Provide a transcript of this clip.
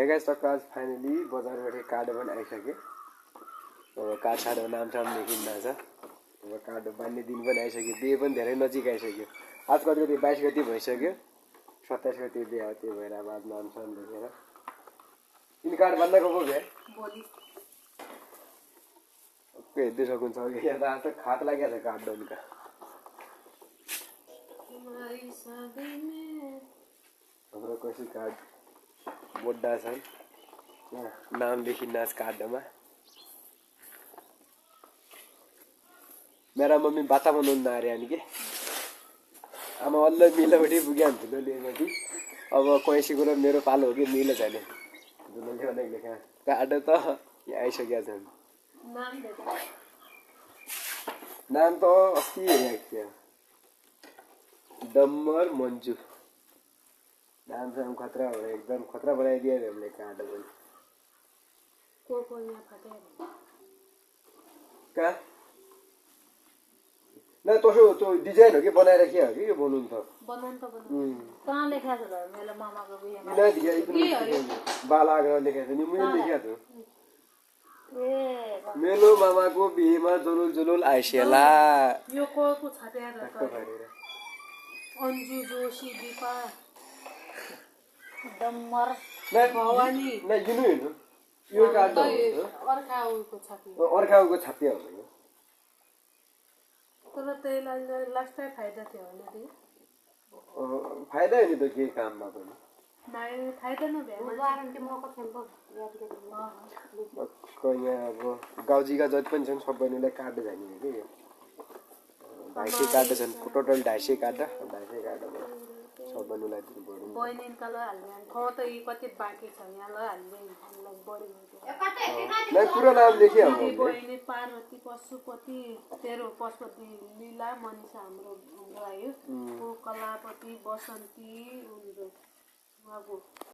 hey guys टक्क आज finally बजारबाट कार्ड पनि आइसक्यो अब कार्ड साडको नाम लेखिन्न छ अब कार्ड बान्ने दिन पनि आइसक्यो बिहे पनि धेरै नजिक आइसक्यो आज कति 22 गते भइसक्यो 27 गते बिहे हो त्यो भएर अब आज नाम लेखेर तिमी कार्ड बान्न गएको भए भोलि ओके हेर्दै सक्नुहुन्छ यहाँ त आज त खात लागेको छ कार्ड डनका हाम्रो कसै कार्ड बोड्डा छन् नाम लेखिन्न आज कार्डमा मेरा मम्मी बाता बनाउनु नआर्यानी के आमा अल्ल मिलावटी पुग्या हुन्थ्यो लिएपछि अब कैँसीको र मेरो पालो हो कि मिल छैन दुलले भनेको लेखा कार्ड त यहाँ आइसकेका छन् नाम त अस्ति हेरेको थियो डम्बर मन्जु नाम चाहिँ खतरा हो एकदम खतरा बनाइदियो हामीले कार्ड पनि को यहाँ फटेर कहाँ न तसो त्यो डिजाइन हो कि बनाएर के हो कि यो बनाउनु त कहाँ लेखा छ त मेरो मामाको बिहेमा बालाग्रह लेखेको छ नि मैले लेखेको छु मेरो मामाको बिहेमा जुलुल जुलुल आइसेला यो को छापेर अन्जु जोशी दिपा डम्बर भवानी न किन हेर्नु यो कार्ड अर्काको छापियो अर्काको छापियो हो तर त्यसलाई लास्टै फाइदा थियो भने नि फाइदा हो नि त के काममा पनि फाइदा नभए यहाँ अब गाउँजीका जति पनि छन् सबैलाई कार्ड जाने हो कि 250 कार्ड छन् टोटल 250 कार्ड 250 कार्ड सबैलाई दिनु पर्यो बहिनीका ल हाल्ने ठाउँ त यी कति बाँकी छ यहाँ ल हाल्ने बढी नै पुरो नाम लेख्यो बहिनी पार्वती पशुपति तेरो पशुपति लीला मनिषा हाम्रो आयो कलापति बसन्ती